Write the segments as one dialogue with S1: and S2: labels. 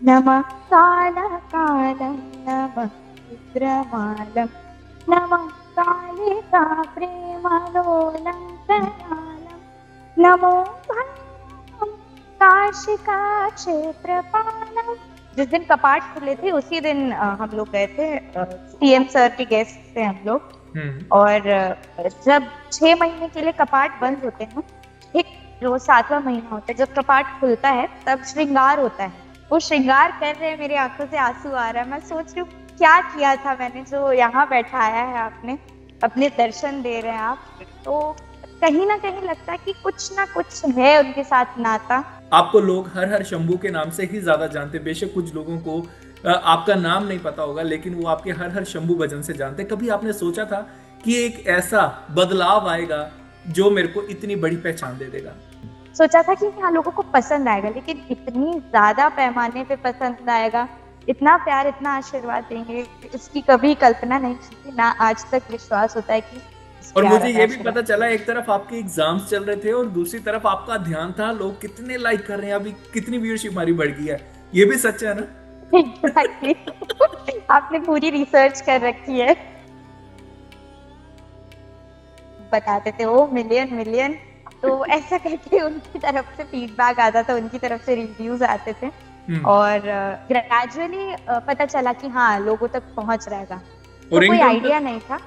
S1: नमः कालकालं नमः रुद्रमालं नमः कालिका प्रेमलोलं करालं नमो भैरवं काशिका क्षेत्रपालम्। जिस दिन कपाट खुले थे उसी दिन हम लोग गए थे, सीएम सर के गेस्ट थे हम लोग। और जब 6 महीने के लिए कपाट बंद होते हैं, ठीक जो 7वां महीना होता है, जब कपाट खुलता है तब श्रृंगार होता है। वो श्रृंगार कर रहे हैं, मेरी आंखों से आंसू आ रहा है। मैं सोच रही हूँ क्या किया था मैंने, जो यहाँ बैठाया है आपने, अपने दर्शन दे रहे हैं आप। तो कहीं ना कहीं लगता है कि कुछ ना कुछ है उनके साथ नाता।
S2: आपको लोग हर हर शंभू के नाम से ही ज्यादा जानते हैं। बेशक कुछ लोगों को आपका नाम नहीं पता होगा, लेकिन वो आपके हर हर शंभू भजन से जानते हैं। कभी आपने सोचा था कि एक ऐसा बदलाव आएगा जो मेरे को इतनी बड़ी पहचान दे देगा?
S1: सोचा था कि हाँ लोगों को पसंद आएगा, लेकिन इतनी ज्यादा पैमाने पे पसंद आएगा, इतना प्यार इतना आशीर्वाद देंगे, इसकी कभी कल्पना नहीं की थी। ना आज तक विश्वास होता है कि इस
S2: और
S1: प्यार
S2: मुझे
S1: और
S2: ये भी पता
S1: आशीर्वाद।
S2: चला, एक तरफ आपके एग्जाम्स चल रहे थे और दूसरी तरफ आपका ध्यान था लोग कितने लाइक कर रहे हैं, अभी कितनी व्यूअरशिप हमारी बढ़ गई है। ये भी सच है ना?
S1: एग्जैक्टली। आपने पूरी रिसर्च कर रखी है। बताते थे वो मिलियन मिलियन, तो ऐसा करके उनकी तरफ से फीडबैक आता था, उनकी तरफ से रिव्यूज आते थे।
S2: हम्म।
S1: और ग्रेजुअली पता चला कि हाँ लोगों तक पहुंच रहेगा।
S2: और
S1: तो कोई आइडिया नहीं था।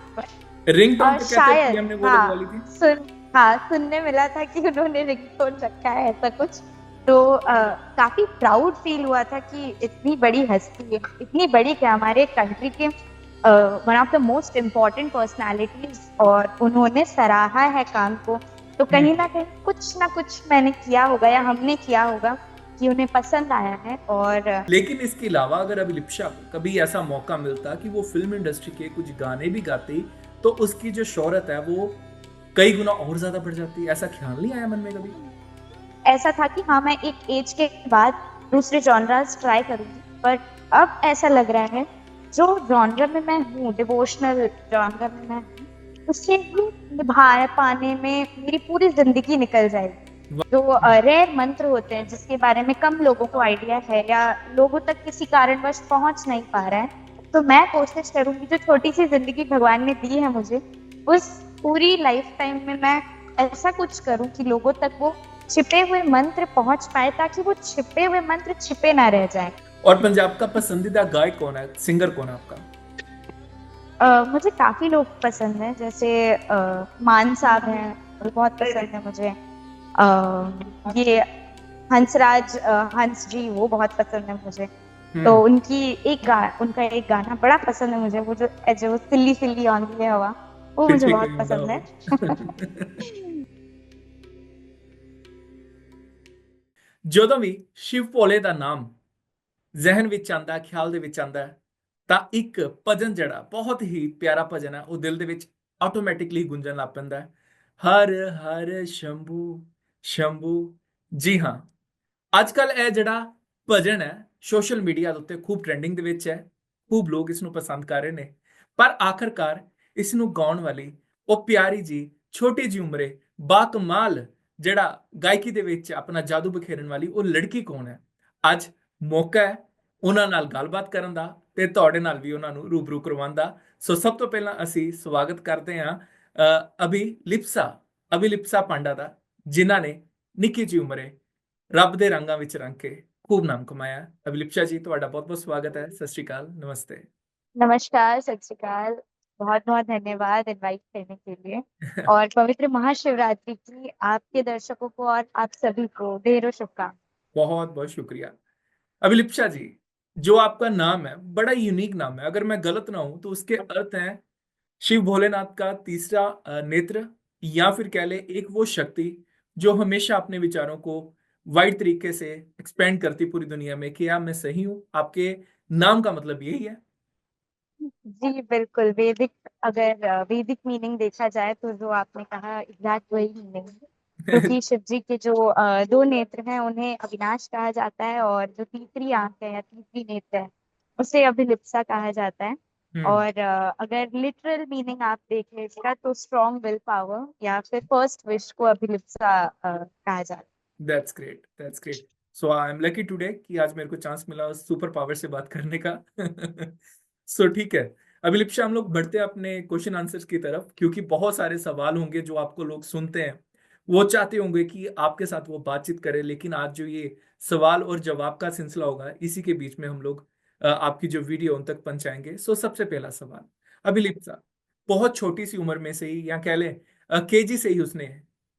S2: रिंगटोन तो कहते
S1: शायद
S2: पीएम ने वो
S1: हाँ,
S2: लगवा ली थी।
S1: सुन हाँ सुनने मिला था कि उन्होंने रिंगटोन रखा है ऐसा कुछ। तो काफी प्राउड फील हुआ था कि इतनी बड़ी हस्ती है, इतनी बड़ी क्या, हमारे कंट्री के one of the most important personalities, और उन्होंने सराहा है काम को। तो कहीं ना कुछ मैंने किया होगा या हमने किया होगा कि उन्हें पसंद आया है। और
S2: लेकिन इसके अलावा अगर अभिलिप्सा को कभी ऐसा मौका मिलता कि वो फिल्म इंडस्ट्री के कुछ गाने भी गाती, तो उसकी जो शोहरत है वो कई गुना और ज्यादा बढ़ जाती। ऐसा ख्याल नहीं आया मन में कभी?
S1: ऐसा था कि हाँ मैं एक एज के बाद दूसरे जॉनरास ट्राई करूंगी, पर अब ऐसा लग रहा है जो जॉनर में मैं हूँ, डिवोशनल जॉनर में मैं हूँ, उससे भी निभा पाने में मेरी पूरी जिंदगी निकल जाएगी। जो रेयर मंत्र होते हैं जिसके बारे में कम लोगों को आइडिया है या लोगों तक किसी कारणवश पहुंच नहीं पा रहा है, तो मैं कोशिश करूंगी जो छोटी सी जिंदगी भगवान ने दी है मुझे, उस पूरी लाइफ टाइम में मैं ऐसा कुछ करूं कि लोगों तक वो छिपे हुए मंत्र पहुंच पाए, ताकि वो छिपे हुए मंत्र छिपे ना रह जाए।
S2: और पंजाब का पसंदीदा गायक कौन है, सिंगर कौन है आपका?
S1: मुझे काफी लोग पसंद हैं, जैसे मान साहब हैं, वो बहुत पसंद है मुझे। ये हंसराज, हंस जी, वो बहुत पसंद है मुझे। तो
S2: हम्म।
S1: उनका एक गाना बड़ा पसंद है मुझे, वो जो सिल्ली सिल्ली आंधी है हवा, वो मुझे
S2: पिछे
S1: बहुत
S2: कहीं उड़ा
S1: पसंद है।
S2: हो। ਜਦੋਂ ਵੀ शिव भोले ਦਾ ਨਾਮ ਜ਼ਹਿਨ ਵਿੱਚ ਆਂਦਾ, ਖਿਆਲ ਦੇ ਵਿੱਚ ਆਂਦਾ, ਤਾਂ ਇੱਕ ਭਜਨ ਜਿਹੜਾ ਬਹੁਤ ਹੀ ਪਿਆਰਾ ਭਜਨ ਹੈ ਉਹ ਦਿਲ ਦੇ ਵਿੱਚ ਆਟੋਮੈਟਿਕਲੀ ਗੂੰਜਣ ਲੱਗ ਪੈਂਦਾ ਹੈ। ਹਰ ਹਰ ਸ਼ੰਭੂ ਸ਼ੰਭੂ। ਜੀ ਹਾਂ, ਅੱਜ ਕੱਲ ਇਹ ਜਿਹੜਾ ਭਜਨ ਹੈ ਸੋਸ਼ਲ ਮੀਡੀਆ ਦੇ ਉੱਤੇ ਖੂਬ ਟ੍ਰੈਂਡਿੰਗ ਦੇ ਵਿੱਚ ਹੈ, ਖੂਬ ਲੋਕ ਇਸ ਨੂੰ ਪਸੰਦ ਕਰ ਰਹੇ ਨੇ। ਪਰ ਆਖਰਕਾਰ ਇਸ ਨੂੰ ਗਾਉਣ ਵਾਲੀ ਉਹ ਪਿਆਰੀ ਜੀ ਛੋਟੀ ਜੀ ਉਮਰੇ ਬਾਕਮਾਲ ਜਿਹੜਾ ਗਾਇਕੀ ਦੇ ਵਿੱਚ ਆਪਣਾ ਜਾਦੂ ਬਖੇਰਨ ਵਾਲੀ ਉਹ ਲੜਕੀ ਕੌਣ ਹੈ? ਅੱਜ ਮੌਕਾ ਹੈ ਉਹਨਾਂ ਨਾਲ ਗੱਲਬਾਤ ਕਰਨ ਦਾ ਤੇ ਤੁਹਾਡੇ ਨਾਲ ਵੀ ਉਹਨਾਂ ਨੂੰ ਰੂਬਰੂ ਕਰਵਾਉਣ ਦਾ। ਸੋ ਸਭ ਤੋਂ ਪਹਿਲਾਂ ਅਸੀਂ ਸਵਾਗਤ ਕਰਦੇ ਹਾਂ ਅਭਿਲਿਪਸਾ ਪਾਂਡਾ ਦਾ, ਜਿਨ੍ਹਾਂ ਨੇ ਨਿੱਕੀ ਜਿਹੀ ਉਮਰੇ ਰੱਬ ਦੇ ਰੰਗਾਂ ਵਿੱਚ ਰੰਗ ਕੇ खूब नाम कमाया। अभिलिप्सा जी, ਤੁਹਾਡਾ बहुत बहुत स्वागत है। सत श्री अकाल, नमस्ते।
S1: नमस्कार, सत श्री अकाल। बहुत बहुत धन्यवाद इनवाइट करने के लिए। और पवित्र महाशिवरात्रि की आपके दर्शकों को और आप सभी को ढेरों शुभकामनाएं।
S2: बहुत बहुत शुक्रिया। अभिलिप्सा जी, जो आपका नाम है बड़ा यूनिक नाम है। अगर मैं गलत ना हूं तो उसके अर्थ हैं शिव भोलेनाथ का तीसरा नेत्र, या फिर कह ले एक वो शक्ति जो हमेशा अपने विचारों को वाइड तरीके से एक्सपेंड करती पूरी दुनिया में। क्या मैं सही हूं? आपके नाम का मतलब यही है?
S1: जी बिल्कुल, अगर वैदिक मीनिंग देखा जाए तो जो आपने कहा एग्जैक्ट वही मीनिंग है। क्योंकि शिव जी के जो दो नेत्र हैं उन्हें अविनाश कहा जाता है, और जो तीसरी आंख है या तीसरी नेत्र है उसे अभिलिप्सा कहा जाता है।
S2: हम्म।
S1: और अगर लिटरल मीनिंग आप देखें इसका तो स्ट्रॉन्ग विल पावर या फिर फर्स्ट विश को अभिलिप्सा कहा जाता है।
S2: That's great, that's great. So I am lucky today कि आज मेरे को चांस मिला सुपर पावर से बात करने का। सो ठीक है, अभिलिप्सा हम लोग बढ़ते हैं अपने क्वेश्चन आंसर्स की तरफ, क्योंकि बहुत सारे सवाल होंगे जो आपको लोग सुनते हैं, वो चाहते होंगे कि आपके साथ वो बातचीत करें, लेकिन आज जो ये सवाल और जवाब का सिलसिला होगा इसी के बीच में हम लोग आपकी जो वीडियो उन तक पहुंचाएंगे। सो सबसे पहला सवाल, अभिलिप्सा बहुत छोटी सी उम्र में से ही, या कह लें केजी से ही उसने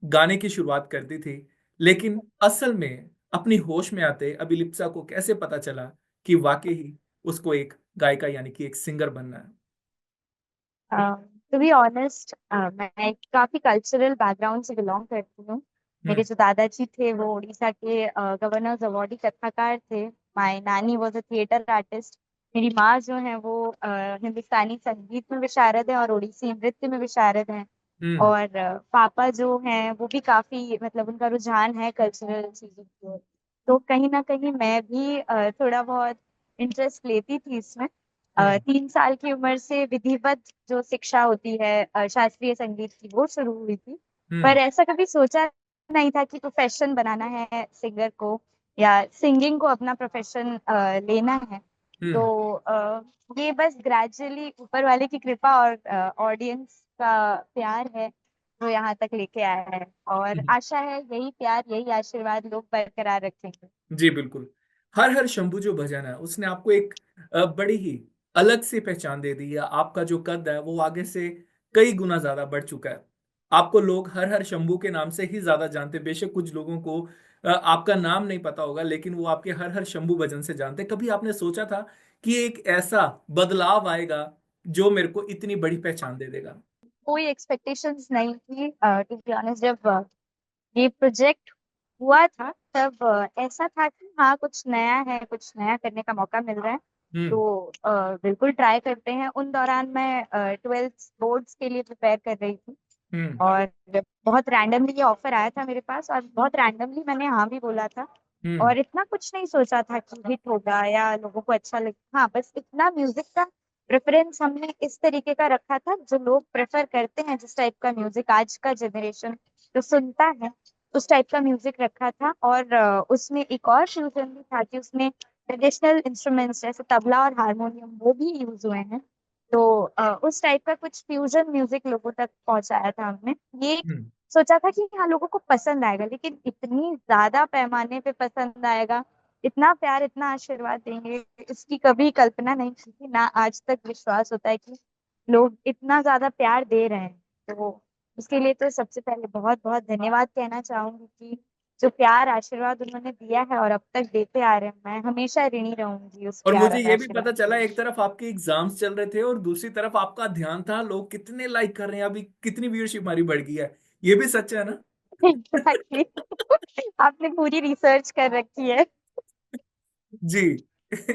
S2: गाने की शुरुआत कर दी थी, लेकिन असल में अपनी होश में आते अभिलिप्सा को कैसे पता चला कि वाकई ही उसको एक गायिका यानी कि एक सिंगर बनना है?
S1: टू बी ऑनेस्ट, मैं काफी कल्चरल बैकग्राउंड से बिलोंग करती हूँ। मेरे
S2: हम्म।
S1: जो दादाजी थे वो उड़ीसा के गवर्नर्स अवार्डी कथाकार थे। माय नानी वाज अ थिएटर आर्टिस्ट। मेरी माँ जो है वो हिंदुस्तानी संगीत में विशारद है और उड़ीसी नृत्य में विशारद है।
S2: हम्म।
S1: और पापा जो हैं वो भी काफी, मतलब उनका रुझान है कल्चरल चीजों की ओर। तो कहीं ना कहीं मैं भी थोड़ा बहुत इंटरेस्ट लेती थी इसमें।
S2: हम्म।
S1: 3 साल की उम्र से विधिवत जो शिक्षा होती है शास्त्रीय संगीत की, वो शुरू हुई थी। पर
S2: हम्म।
S1: ऐसा कभी सोचा नहीं था कि प्रोफेशन बनाना है सिंगर को, या सिंगिंग को अपना प्रोफेशन लेना है।
S2: हम्म।
S1: तो ये बस ग्रेजुअली ऊपर वाले की कृपा और ऑडियंस का प्यार है जो यहाँ तक लेके आया है। और
S2: हम्म।
S1: आशा है यही प्यार, यही आशीर्वाद लोग बरकरार रखेंगे।
S2: जी बिल्कुल। हर हर शंभू जो भजन है उसने आपको एक बड़ी ही अलग सी पहचान दे दी है। आपका जो कद है वो आगे से कई गुना ज्यादा बढ़ चुका है। आपको लोग हर हर शंभू के नाम से ही ज्यादा जानते हैं। बेशक कुछ लोगों को आपका नाम नहीं पता होगा, लेकिन वो आपके हर हर शंभू भजन से जानते हैं। कभी आपने सोचा था कि एक ऐसा बदलाव आएगा जो मेरे को इतनी बड़ी पहचान दे देगा?
S1: कोई एक्सपेक्टेशंस नहीं थी। टू बी ऑनेस्ट, जब ये प्रोजेक्ट हुआ था तब ऐसा था कि हाँ, कुछ नया है, कुछ नया करने का मौका मिल रहा है,
S2: हम्म।
S1: तो बिल्कुल ट्राई करते हैं। उन दौरान मैं 12th बोर्ड्स के लिए प्रिपेयर कर रही थी।
S2: हम्म।
S1: और बहुत रैंडमली ये ऑफर आया था मेरे पास, और बहुत रैंडमली मैंने हाँ भी बोला था।
S2: हम्म।
S1: और इतना कुछ नहीं सोचा था कि हिट होगा या लोगों को अच्छा लगे। हाँ, बस इतना म्यूजिक का प्रेफरेंस हमने इस तरीके का रखा था जो लोग प्रेफर करते हैं, जिस टाइप का म्यूजिक आज का जनरेशन जो सुनता है, उस टाइप का म्यूजिक रखा था। और उसमें एक और फ्यूजन भी था कि उसमें ट्रेडिशनल इंस्ट्रूमेंट्स जैसे तबला और हारमोनियम वो भी यूज हुए हैं। तो उस टाइप का कुछ फ्यूजन म्यूजिक लोगों तक पहुंचाया था हमने। ये
S2: हम्म।
S1: सोचा था कि हाँ, लोगों को पसंद आएगा, लेकिन इतनी ज्यादा पैमाने पे पसंद आएगा, इतना प्यार, इतना आशीर्वाद देंगे, इसकी कभी कल्पना नहीं की थी। ना आज तक विश्वास होता है कि लोग इतना ज्यादा प्यार दे रहे हैं। तो उसके लिए तो सबसे पहले बहुत बहुत धन्यवाद कहना चाहूंगी कि जो प्यार आशीर्वाद उन्होंने दिया है और अब तक देते आ रहे हैं, मैं हमेशा ऋणी रहूंगी उस
S2: और
S1: प्यार
S2: मुझे
S1: और
S2: ये भी
S1: आशीर्वाद
S2: पता
S1: के
S2: चला
S1: लिए।
S2: एक तरफ आपके एग्जाम्स चल रहे थे और दूसरी तरफ आपका ध्यान था लोग कितने लाइक कर रहे हैं, अभी कितनी व्यूअरशिप हमारी बढ़ गई है। ये भी सच है ना?
S1: एग्जैक्टली। आपने पूरी रिसर्च कर रखी है।
S2: जी।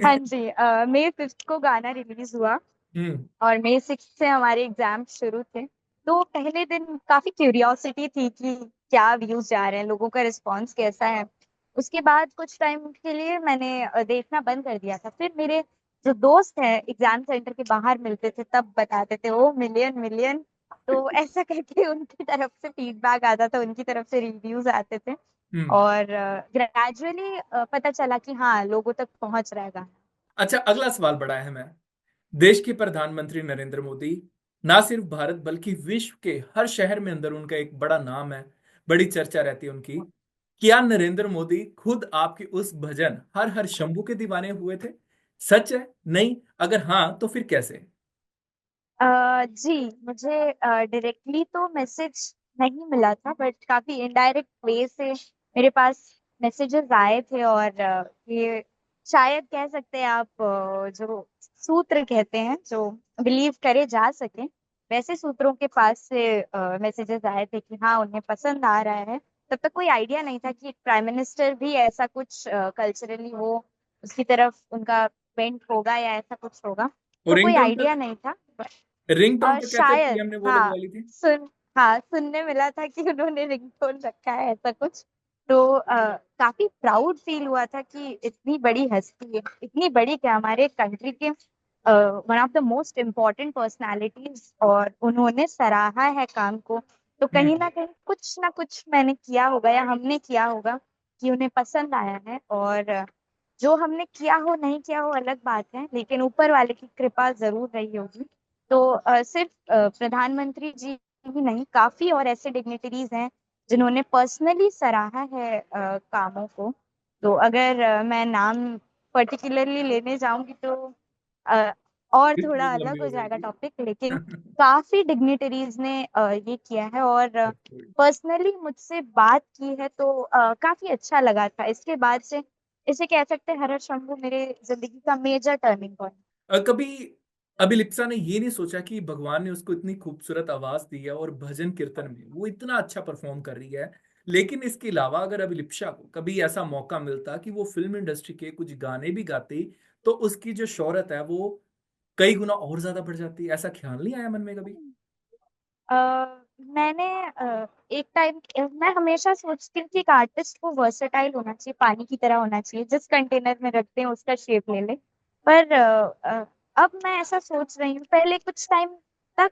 S1: हाँ जी, May 5 को गाना रिलीज हुआ
S2: हम्म।
S1: और May 6 से हमारे एग्जाम शुरू थे। तो पहले दिन काफी क्यूरियोसिटी थी कि क्या व्यूज जा रहे हैं, लोगों का रिस्पांस कैसा है। उसके बाद कुछ टाइम के लिए मैंने देखना बंद कर दिया था। फिर मेरे जो दोस्त हैं एग्जाम सेंटर के बाहर मिलते थे, तब बताते थे ओ मिलियन मिलियन। तो ऐसा करके उनकी तरफ से फीडबैक आता था, उनकी तरफ से रिव्यूज आते थे।
S2: हम्म।
S1: और ग्रेजुअली पता चला कि हाँ, लोगों तक पहुंच रहा है गाना।
S2: अच्छा, अगला सवाल बड़ा अहम है। देश के प्रधानमंत्री नरेंद्र मोदी ना सिर्फ भारत बल्कि विश्व के हर शहर में अंदर उनका एक बड़ा नाम है, बड़ी चर्चा रहती है उनकी। क्या नरेंद्र मोदी खुद आपकी उस भजन हर हर शंभू के दीवाने हुए थे? सच है? नहीं? अगर हाँ तो फिर कैसे?
S1: जी, मुझे डायरेक्टली तो मैसेज नहीं मिला था, बट काफी इनडायरेक्ट वे से मेरे पास मैसेजेस आए थे। और ये शायद कह सकते हैं आप, जो सूत्र कहते हैं जो बिलीव करे जा सके, वैसे सूत्रों के पास से मैसेजेस आए थे कि हाँ, उन्हें पसंद आ रहा है। तब तक कोई आइडिया नहीं था कि प्राइम मिनिस्टर भी ऐसा कुछ कल्चरली वो उसकी तरफ उनका बेंट होगा या ऐसा कुछ होगा।
S2: और
S1: तो कोई
S2: रिंगटोन
S1: आइडिया
S2: तक,
S1: नहीं था।
S2: रिंगटोन तक कहते
S1: शायद,
S2: पीएम ने वो
S1: हाँ,
S2: लगवा ली थी।
S1: सुन हाँ, सुनने मिला था कि उन्होंने रिंगटोन रखा है ऐसा कुछ। तो काफी प्राउड फील हुआ था कि इतनी बड़ी हस्ती है, इतनी बड़ी क्या, हमारे कंट्री के one of the most important personalities, और उन्होंने सराहा है काम को। तो कहीं
S2: हम्म।
S1: ना कहीं कुछ ना कुछ मैंने किया होगा या हमने किया होगा कि उन्हें पसंद आया है। और जो हमने किया हो नहीं किया हो अलग बात है, लेकिन ऊपर वाले की कृपा जरूर रही होगी। तो सिर्फ प्रधानमंत्री जी ही नहीं, काफी और ऐसे डिग्निटरीज हैं जिन्होंने पर्सनली सराहा है कामों को। तो अगर मैं नाम पर्टिकुलरली लेने जाऊंगी तो अ, और
S2: लिस्ट
S1: थोड़ा
S2: बहुत
S1: अलग
S2: लंबी
S1: हो
S2: हो
S1: जाएगा
S2: जाएगी।
S1: टॉपिक, लेकिन काफी डिग्निटरीज ने ये किया है। और पर्सनली मुझसे बात की है तो काफी अच्छा लगा था। इसके बाद से इसे कह सकते हैं हर्ष शंभू मेरे जिंदगी का मेजर टर्निंग पॉइंट।
S2: कभी अभिलिप्सा ने ये नहीं सोचा कि भगवान ने उसको इतनी खूबसूरत आवाज दी है और भजन कीर्तन में वो इतना अच्छा परफॉर्म कर रही है, लेकिन इसके अलावा अगर अभिलिप्सा को कभी ऐसा मौका मिलता कि वो फिल्म इंडस्ट्री के कुछ गाने भी गाती, तो उसकी जो शोहरत है वो कई गुना और ज्यादा बढ़ जाती। ऐसा ख्याल नहीं आया मन में कभी?
S1: अ, मैंने एक टाइम मैं हमेशा सोचती हूँ कि एक आर्टिस्ट को वर्सेटाइल होना चाहिए, पानी की तरह होना चाहिए, जिस कंटेनर में रखते हैं उसका शेप ले ले। पर अब मैं ऐसा सोच रही हूँ, पहले कुछ टाइम तक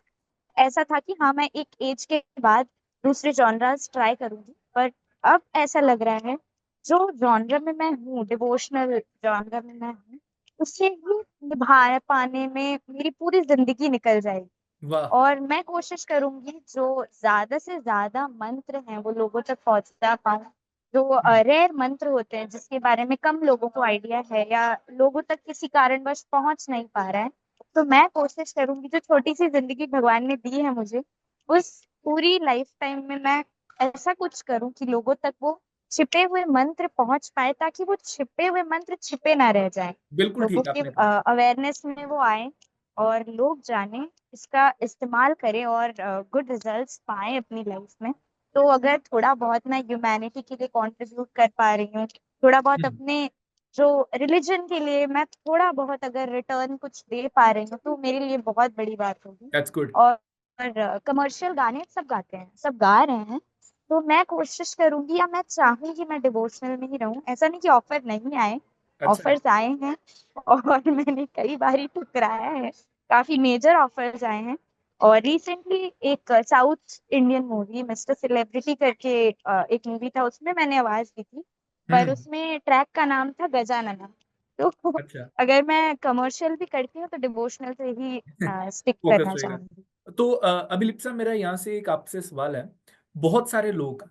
S1: ऐसा था कि हाँ मैं एक एज के बाद दूसरे जॉनरास ट्राई करूंगी। पर अब ऐसा लग रहा है जो जॉनर में मैं हूँ, डिवोशनल जॉनर में मैं हूँ, उससे ही निभा पाने में मेरी पूरी जिंदगी निकल जाएगी।
S2: वाह।
S1: और मैं कोशिश करूंगी जो ज्यादा से ज्यादा मंत्र हैं वो लोगों तक पहुंचा पाऊं। जो
S2: हम्म।
S1: रेयर मंत्र होते हैं जिसके बारे में कम लोगों को आइडिया है या लोगों तक किसी कारणवश पहुंच नहीं पा रहा है, तो मैं कोशिश करूंगी जो छोटी सी जिंदगी भगवान ने दी है मुझे, उस पूरी लाइफ टाइम में मैं ऐसा कुछ करूं कि लोगों तक वो छिपे हुए मंत्र पहुंच पाए, ताकि वो छिपे हुए मंत्र छिपे ना रह जाएं,
S2: बिल्कुल
S1: लोगों
S2: ठीक
S1: के
S2: आपने कहा।
S1: अवेयरनेस में वो आए और लोग जाने, इसका इस्तेमाल करें और गुड रिजल्ट्स पाएं अपनी लाइफ में। तो अगर थोड़ा बहुत मैं ह्यूमैनिटी के लिए कंट्रीब्यूट कर पा रही हूँ, थोड़ा बहुत
S2: हम्म।
S1: अपने जो रिलीजन के लिए मैं थोड़ा बहुत अगर रिटर्न कुछ दे पा रही हूँ, तो मेरे लिए बहुत बड़ी बात होगी।
S2: That's good.
S1: और कमर्शियल गाने सब गाते हैं, सब गा रहे हैं, तो मैं कोशिश करूंगी या मैं चाहूंगी मैं डिवोशनल में ही रहूं। ऐसा नहीं कि ऑफर नहीं आए,
S2: अच्छा।
S1: ऑफर्स आए हैं और मैंने कई बार ही ठुकराया है। काफी मेजर ऑफर्स आए हैं। और रिसेंटली एक south Indian movie mister celebrity करके एक मूवी था, उसमें मैंने आवाज दी थी। पर
S2: हम्म।
S1: उसमें ट्रैक का नाम था गजानना। तो
S2: अच्छा।
S1: अगर मैं कमर्शियल भी करती हूँ तो डिवोशनल से ही स्टिक
S2: फोकस
S1: करना
S2: रहेगा।
S1: चाहूंगी।
S2: तो अभिलिप्सा, मेरा यहाँ से एक आपसे सवाल है। बहुत सारे लोग,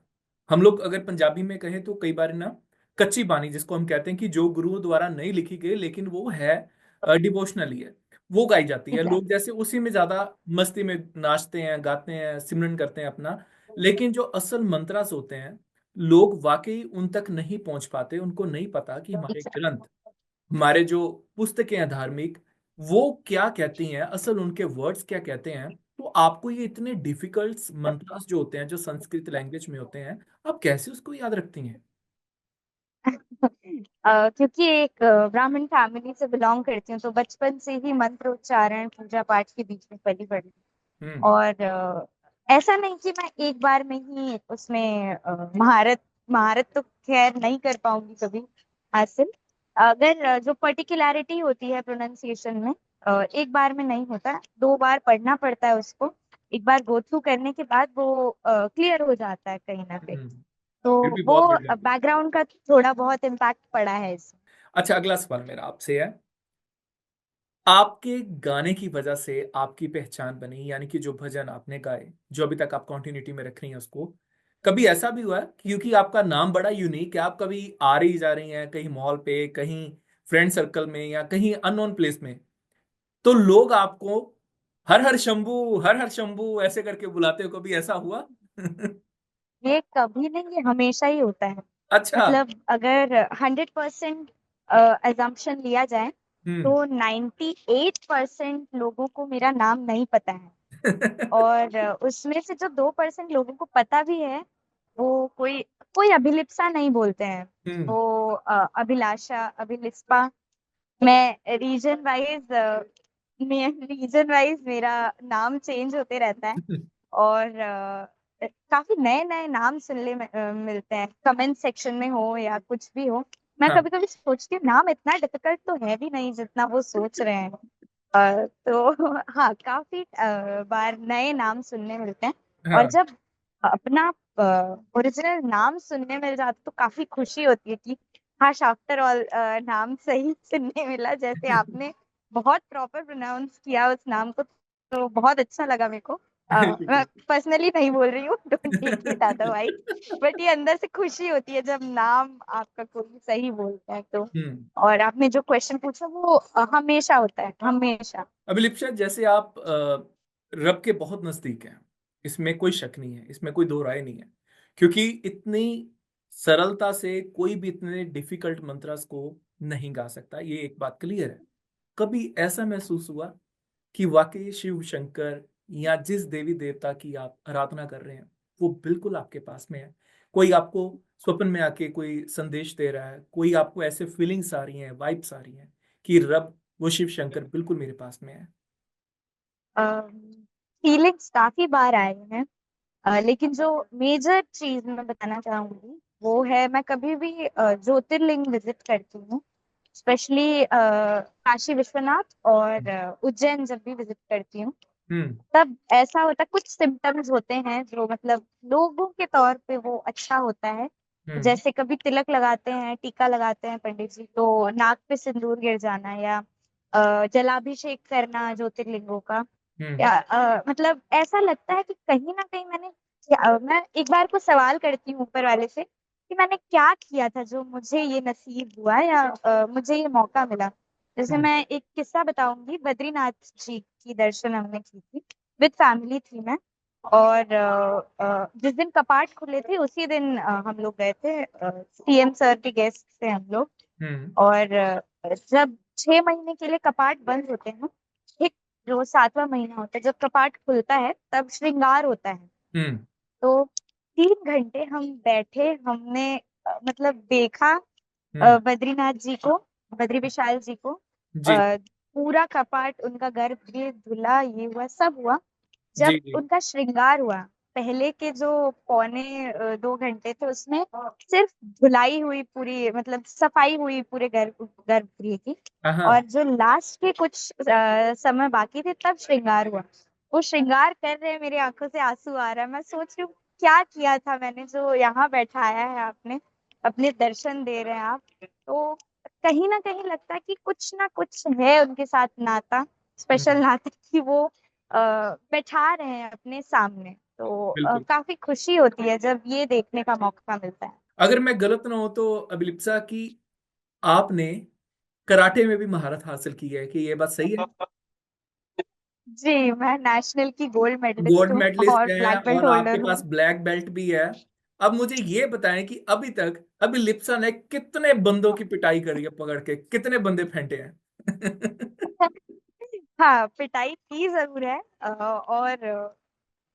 S2: हम लोग अगर पंजाबी में कहें तो कई बार ना कच्ची बानी जिसको हम कहते हैं कि जो गुरुओं द्वारा नहीं लिखी गई लेकिन वो है डिवोशनली है, वो गाई जाती है। लोग
S1: एग्जैक्टली।
S2: जैसे उसी में ज्यादा मस्ती में नाचते हैं, गाते हैं, सिमरन करते हैं अपना। लेकिन जो असल मंत्रास होते हैं, लोग वाकई उन तक नहीं पहुंच पाते। उनको नहीं पता कि हमारे ग्रंथ, हमारे जो पुस्तकें हैं धार्मिक, वो क्या कहती हैं, असल उनके वर्ड्स क्या कहते हैं। तो आपको ये इतने डिफिकल्ट मंत्रास जो होते हैं, जो संस्कृत लैंग्वेज में होते हैं, आप कैसे उसको याद रखती हैं?
S1: क्योंकि एक ब्राह्मण फैमिली से बिलोंग करती हूँ, तो बचपन से ही मंत्र उच्चारण पूजा पाठ के बीच में पली बड़ी।
S2: हम्म।
S1: और ऐसा नहीं कि मैं एक बार में ही उसमें महारत महारत तो खैर नहीं कर पाऊंगी कभी हासिल। अगर जो पर्टिकुलैरिटी होती है प्रोनाउंसिएशन में, एक बार में नहीं होता, 2 बार पढ़ना पड़ता है उसको। एक बार गो थ्रू करने के बाद वो क्लियर हो जाता है कहीं ना कहीं।
S2: हम्म।
S1: तो
S2: फिर भी
S1: वो
S2: बहुत बढ़ जाती है।
S1: बैकग्राउंड का थोड़ा बहुत इम्पैक्ट पड़ा है इसमें।
S2: अच्छा, अगला सवाल मेरा आपसे है। आपके गाने की वजह से आपकी पहचान बनी, यानी कि जो भजन आपने गाए, जो अभी तक आप कॉन्टिन्यूटी में रख रही हैं उसको, कभी ऐसा भी हुआ है क्योंकि आपका नाम बड़ा यूनिक है, आप कभी आ रही जा रही हैं कहीं मॉल पे, कहीं फ्रेंड सर्कल में, या कहीं अननोन प्लेस में, तो लोग आपको हर हर शंभू ऐसे करके बुलाते हो, कभी ऐसा हुआ?
S1: ये कभी नहीं, ये हमेशा ही होता है।
S2: अच्छा।
S1: मतलब अगर 100% एजम्पशन लिया जाए
S2: हम्म।
S1: तो 98% लोगों को मेरा नाम नहीं पता है। और उसमें से जो 2% लोगों को पता भी है, वो कोई कोई अभिलिप्सा नहीं बोलते हैं।
S2: हम्म।
S1: वो अभिलाषा, अभिलिप्सा। मैं रीजन वाइज मेरा नाम चेंज होते रहता है। और काफी नए नए नाम सुनने में मिलते हैं, कमेंट सेक्शन में हो या कुछ भी हो। मैं
S2: हाँ।
S1: कभी कभी सोचती हूँ नाम इतना डिफिकल्ट तो है भी नहीं जितना वो सोच रहे हैं। तो हाँ, काफी बार नए नाम सुनने मिलते हैं। और
S2: हाँ।
S1: जब अपना ओरिजिनल नाम सुनने मिल जाता तो काफी खुशी होती है कि हाश आफ्टर ऑल नाम सही सुनने मिला। जैसे आपने बहुत प्रॉपर प्रोनाउंस किया उस नाम को, तो बहुत अच्छा लगा मेरे को। मैं पर्सनली नहीं बोल रही हूँ, don't take it otherwise, but ये अंदर से खुशी होती है जब नाम आपका कोई सही बोलता है तो।
S2: हम्म।
S1: और आपने जो क्वेश्चन पूछा वो हमेशा होता है, हमेशा।
S2: अभिलिप्सा, जैसे आप रब के बहुत नजदीक हैं, इसमें कोई शक नहीं है, इसमें कोई दो राय नहीं है, क्योंकि इतनी सरलता से कोई भी इतने डिफिकल्ट मंत्रस को नहीं गा सकता, ये एक बात क्लियर है। कभी ऐसा महसूस हुआ कि वाकई शिव शंकर या जिस देवी देवता की आप आराधना कर रहे हैं वो बिल्कुल आपके पास में है? कोई आपको स्वप्न में आके कोई संदेश दे रहा है, कोई आपको ऐसे फीलिंग्स आ रही हैं, वाइब्स आ रही हैं कि रब, वो शिव शंकर बिल्कुल मेरे पास में है?
S1: फीलिंग्स काफी बार आए हैं। लेकिन जो मेजर चीज मैं बताना चाहूंगी वो है, मैं कभी भी ज्योतिर्लिंग विजिट करती हूँ, स्पेशली काशी विश्वनाथ और उज्जैन जब भी विजिट करती हूँ,
S2: हम्म।
S1: तब ऐसा होता है, कुछ सिम्टम्स होते हैं जो मतलब लोगों के तौर पे वो अच्छा होता है।
S2: हम्म।
S1: जैसे कभी तिलक लगाते हैं, टीका लगाते हैं पंडित जी, तो नाक पे सिंदूर गिर जाना, या जलाभिषेक करना ज्योतिर्लिंगों का,
S2: हम्म।
S1: या मतलब ऐसा लगता है कि कहीं ना कहीं मैं एक बार को सवाल करती हूँ ऊपर वाले से कि मैंने क्या किया था जो मुझे ये नसीब हुआ, या मुझे ये मौका मिला। जैसे
S2: हम्म।
S1: मैं एक किस्सा बताऊंगी, बद्रीनाथ जी की दर्शन हमने की थी, विद फैमिली थी मैं। और जिस दिन कपाट खुले थे उसी दिन हम लोग गए थे, सीएम सर के गेस्ट थे हम लोग।
S2: हम्म।
S1: और जब 6 महीने के लिए कपाट बंद होते हैं, ठीक, जो 7वां महीना होता है जब कपाट खुलता है तब श्रृंगार होता है।
S2: हम्म।
S1: तो 3 घंटे हम बैठे, हमने मतलब देखा
S2: हम्म।
S1: बद्रीनाथ जी को, बद्री विशाल जी को।
S2: जी।
S1: पूरा कपाट, उनका गर्भ भी धुला, ये हुआ सब हुआ। जब
S2: जी। जी।
S1: उनका श्रृंगार हुआ, पहले के जो पौने 2 घंटे थे उसमें सिर्फ धुलाई हुई पूरी, मतलब सफाई हुई पूरे गर्भगृह की।
S2: हाँ।
S1: और जो लास्ट के कुछ समय बाकी थे तब श्रृंगार हुआ। वो श्रृंगार कर रहे हैं, मेरी आंखों से आंसू आ रहा है, मैं सोच रही हूँ क्या किया था मैंने जो यहाँ बैठाया है आपने, अपने दर्शन दे रहे हैं आप। तो कहीं ना कहीं लगता है कि कुछ ना कुछ है उनके साथ नाता, स्पेशल
S2: हम्म।
S1: नाता, कि वो बैठा रहे हैं अपने सामने। तो
S2: बिल्कुल।
S1: काफी खुशी होती है जब ये देखने का मौका मिलता है।
S2: अगर मैं गलत ना हो तो अभिलिप्सा की, आपने कराटे में भी महारत हासिल की है, कि ये बात सही है?
S1: जी, मैं नेशनल की गोल्ड मेडलिस्ट
S2: गोल्ड
S1: हूँ
S2: मेडलिस्ट
S1: और
S2: हैं
S1: ब्लैक बेल्ट
S2: और आपके
S1: होल्डर
S2: पास
S1: हूँ।
S2: ब्लैक बेल्ट भी है। अब मुझे ये बताएं कि अभी तक अभिलिप्सा ने कितने बंदों की पिटाई करी है, पकड़ के कितने बंदे फेंटे हैं?
S1: हाँ, पिटाई की जरूर है, और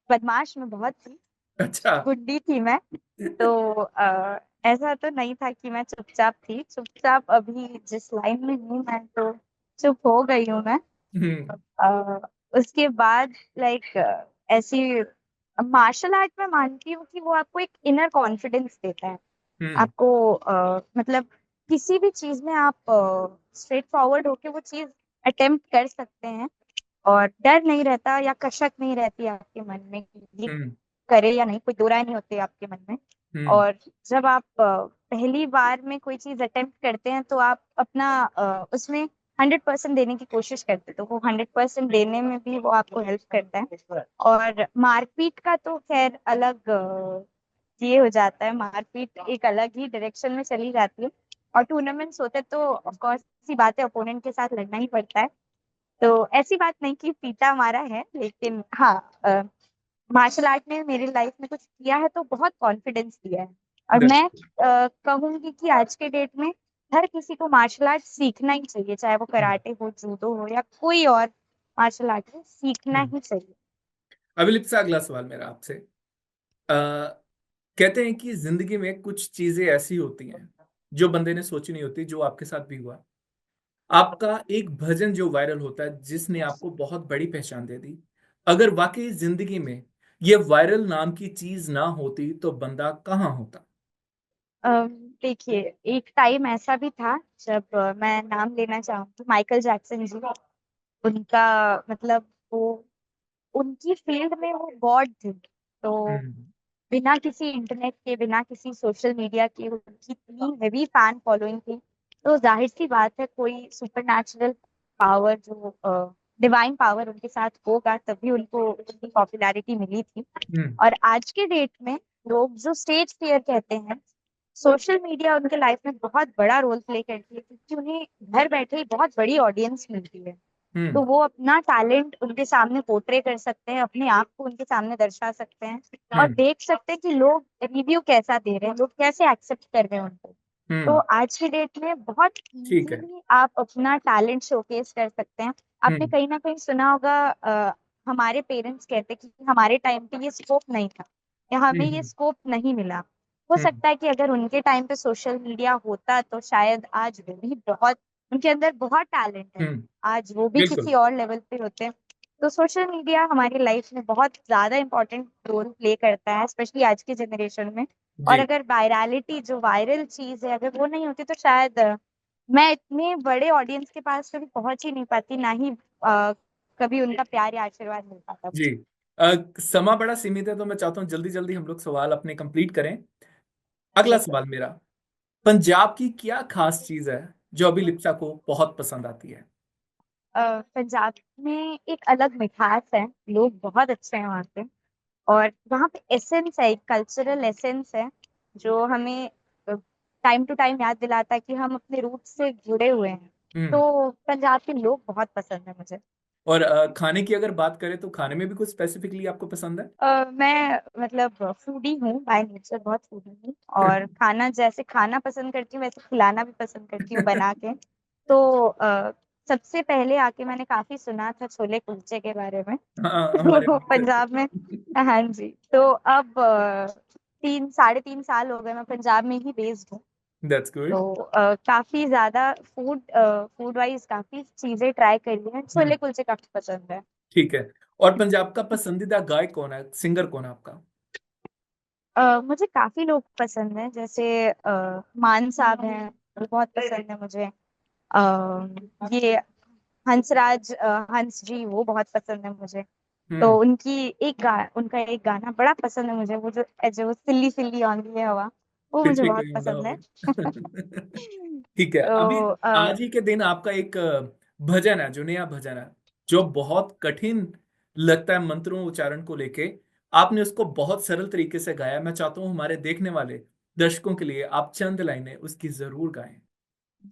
S1: बदमाश मैं बहुत थी,
S2: अच्छा।
S1: गुड्डी थी मैं। तो ऐसा तो नहीं था कि मैं चुपचाप थी, चुपचाप अभी जिस लाइन में हूँ मैं, तो चुप हो गई हूँ मैं।
S2: हम्म।
S1: अ, उसके बाद लाइक ऐसी मार्शल आर्ट में मानती हूँ कि वो आपको एक इनर कॉन्फिडेंस देता है।
S2: हम्म।
S1: आपको मतलब किसी भी चीज में आप स्ट्रेट फॉरवर्ड होके वो चीज अटेम्प्ट कर सकते हैं, और डर नहीं रहता या कशक नहीं रहती आपके मन में कि ये
S2: हम्म।
S1: करे या नहीं, कोई दो राय नहीं होती आपके मन में।
S2: हम्म।
S1: और जब आप पहली बार में कोई चीज अटेम्प्ट करते हैं तो आप अपना उसमें 100% देने की कोशिश करते हैं, तो वो 100% देने में भी वो आपको हेल्प करता है। और मारपीट का तो खैर अलग ये हो जाता है, मारपीट एक अलग ही डायरेक्शन में चली जाती है। और टूर्नामेंट्स होते हैं तो ऑफकोर्स सी बात है, ओपोनेंट के साथ लड़ना ही पड़ता है। तो ऐसी बात नहीं कि पीटा मारा है, लेकिन हाँ, मार्शल आर्ट ने मेरी लाइफ में कुछ किया है तो बहुत कॉन्फिडेंस दिया है। और मैं कहूंगी कि आज के डेट में हर किसी को मार्शल आर्ट सीखना ही चाहिए, चाहे वो कराटे हो, जूडो हो, या कोई और मार्शल आर्ट हो, सीखना
S2: हम्म।
S1: ही चाहिए।
S2: अभिलिप्सा, अगला सवाल मेरा आपसे। कहते हैं कि जिंदगी में कुछ चीजें ऐसी होती हैं जो बंदे ने सोची नहीं होती, जो आपके साथ भी हुआ। आपका एक भजन जो वायरल होता है जिसने आपको बहुत बड़ी पहचान दे दी, अगर वाकई जिंदगी में ये वायरल नाम की चीज ना होती तो बंदा कहाँ होता?
S1: देखिए, एक टाइम ऐसा भी था जब मैं नाम लेना चाहूंगी, माइकल जैक्सन जी, उनका मतलब वो, उनकी फील्ड में वो गॉड थे। तो
S2: हम्म।
S1: बिना किसी इंटरनेट के, बिना किसी सोशल मीडिया के उनकी इतनी हेवी फैन फॉलोइंग थी, तो जाहिर सी बात है कोई सुपर नेचुरल पावर, जो डिवाइन पावर उनके साथ होगा, तभी उनको उतनी पॉपुलैरिटी मिली थी।
S2: हम्म।
S1: और आज के डेट में लोग जो स्टेज फियर कहते हैं, सोशल मीडिया उनके लाइफ में बहुत बड़ा रोल प्ले करती है, क्योंकि उन्हें घर बैठे ही बहुत बड़ी ऑडियंस मिलती है। तो
S2: हम्म।
S1: वो अपना टैलेंट उनके सामने पोर्ट्रे कर सकते हैं, अपने आप को उनके सामने दर्शा सकते हैं, और
S2: हम्म।
S1: देख सकते हैं कि लोग रिव्यू कैसा दे रहे हैं, लोग कैसे एक्सेप्ट कर रहे हैं उनको। तो
S2: हम्म।
S1: आज की डेट में बहुत
S2: ठीक है।
S1: इजीली आप अपना टैलेंट शोकेस कर सकते हैं। आपने
S2: हम्म।
S1: कहीं ना कहीं सुना होगा, हमारे पेरेंट्स कहते कि हमारे टाइम पे ये स्कोप नहीं था, या हमें ये
S2: हम्म।
S1: स्कोप नहीं मिला। हो
S2: हम्म।
S1: सकता है कि अगर उनके टाइम पे सोशल मीडिया होता तो शायद आज वो भी बहुत, उनके अंदर बहुत टैलेंट है,
S2: हम्म।
S1: आज वो भी
S2: बिल्कुल।
S1: किसी और लेवल पे होते हैं। तो सोशल मीडिया हमारी लाइफ में बहुत ज्यादा इंपॉर्टेंट रोल प्ले करता है, स्पेशली आज के जनरेशन में। और
S2: जी।
S1: अगर वायरलिटी, जो वायरल चीज है, अगर वो नहीं होती तो शायद मैं इतने बड़े ऑडियंस के पास कभी पहुंच ही नहीं पाती, ना ही कभी उनका प्यार या आशीर्वाद मिल पाता
S2: जी।
S1: मुझे।
S2: समा बड़ा सीमित है, तो मैं चाहता हूँ जल्दी जल्दी हम लोग सवाल अपने कंप्लीट करें। अगला
S1: बिल्कुल।
S2: सवाल मेरा, पंजाब की क्या खास चीज है जो अभी लिप्सा को बहुत पसंद आती है?
S1: पंजाब में एक अलग मिठास है, लोग बहुत अच्छे हैं वहाँ पे, और वहाँ पे एसेंस है, एक कल्चरल एसेंस है, जो हमें टाइम टू टाइम याद दिलाता है कि हम अपने रूट से जुड़े हुए हैं।
S2: हम्म।
S1: तो पंजाब के लोग बहुत पसंद है मुझे।
S2: और खाने की अगर बात करें तो खाने में भी कुछ स्पेसिफिकली आपको पसंद है?
S1: मैं मतलब फूडी हूँ बाय नेचर, बहुत फूडी हूँ, और खाना जैसे खाना पसंद करती हूँ वैसे खिलाना भी पसंद करती हूँ बना के। तो सबसे पहले आके मैंने काफी सुना था छोले कुलचे के बारे में।
S2: हाँ, हमारे
S1: तो
S2: मित्र।
S1: पंजाब में, हाँ जी, तो अब 3 साढ़े 3 साल हो गए मैं पंजाब में ही बेस्ड हूँ।
S2: That's good.
S1: तो काफी ज्यादा फूड वाइज काफी चीजें ट्राई करी हैं, छोले
S2: हम्म।
S1: कुलचे काफी पसंद है।
S2: ठीक है। और पंजाब का पसंदीदा गायक कौन है, सिंगर कौन है आपका?
S1: मुझे काफी लोग पसंद हैं, जैसे मान साहब हैं, वो बहुत पसंद है मुझे। ये हंसराज, हंस जी, वो बहुत पसंद है मुझे। तो
S2: हम्म।
S1: उनका एक गाना बड़ा पसंद है मुझे, वो जो जो सिल्ली सिल्ली आंधी है हवा, वो मुझे
S2: फिर
S1: बहुत
S2: कोई होगा
S1: पसंद है।
S2: होगा। ठीक है। अभी
S1: तो
S2: आज ही के दिन आपका एक भजन है जो नया भजन है, जो बहुत कठिन लगता है मंत्रों उच्चारण को लेके, आपने उसको बहुत सरल तरीके से गाया। मैं चाहता हूँ हमारे देखने वाले दर्शकों के लिए आप चंद लाइनें उसकी जरूर गाएं।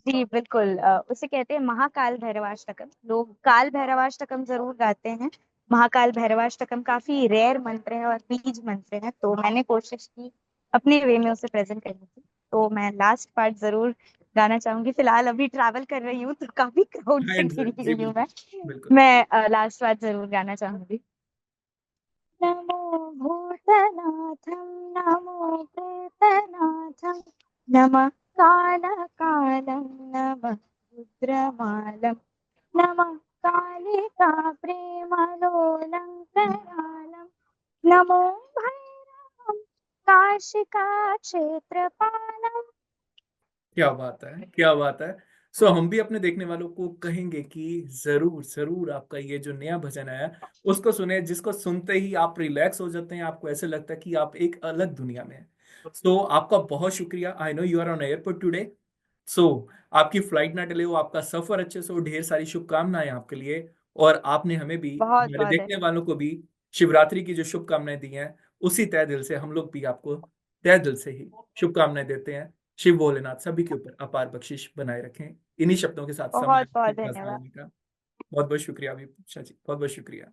S1: जी बिल्कुल, उसे कहते हैं महाकाल भैरवाष्टकम, लोग काल भैरवाष्टकम जरूर गाते हैं। महाकाल भैरवाष्टकम काफी रेयर मंत्र है और बीज मंत्र है, तो मैंने कोशिश की अपने वे में उसे प्रेजेंट करने की। तो मैं लास्ट पार्ट जरूर गाना चाहूंगी। फिलहाल अभी ट्रैवल कर रही हूँ तो काफी क्राउड से
S2: हाँ जी
S1: घिरी
S2: जी,
S1: हुई हूँ
S2: बिल्कुल
S1: मैं।
S2: बिल्कुल।
S1: मैं लास्ट पार्ट जरूर गाना चाहूंगी। नमो भूतनाथं, नमो प्रेतनाथं, नमः कालकालं, नमः रुद्रमालं, नमः कालिका प्रेमलोलं करालं, नमो भैरवं काशिका क्षेत्रपालम्।
S2: क्या बात है, क्या बात है। सो हम भी अपने देखने वालों को कहेंगे कि जरूर जरूर आपका ये जो नया भजन है उसको सुने, जिसको सुनते ही आप रिलैक्स हो जाते हैं, आपको ऐसे लगता है कि आप एक अलग दुनिया में हैं। सो आपका बहुत शुक्रिया। I know you are on airport today. सो आपकी फ्लाइट ना डिले हो, आपका सफर अच्छे से हो, ढेर सारी शुभकामनाएं आपके लिए। और आपने हमें भी,
S1: बहुत
S2: हमारे
S1: बहुत
S2: देखने वालों को भी शिवरात्रि की जो शुभकामनाएं दी हैं, उसी तय दिल से हम लोग भी आपको तय दिल से ही शुभकामनाएं देते हैं। शिव भोलेनाथ सभी के ऊपर अपार बख्शिश बनाए रखें। इन्हीं शब्दों के साथ समय
S1: बहुत बहुत
S2: आपके पास
S1: धन्यवाद।
S2: देने का बहुत बहुत शुक्रिया अभी, जी बहुत बहुत शुक्रिया।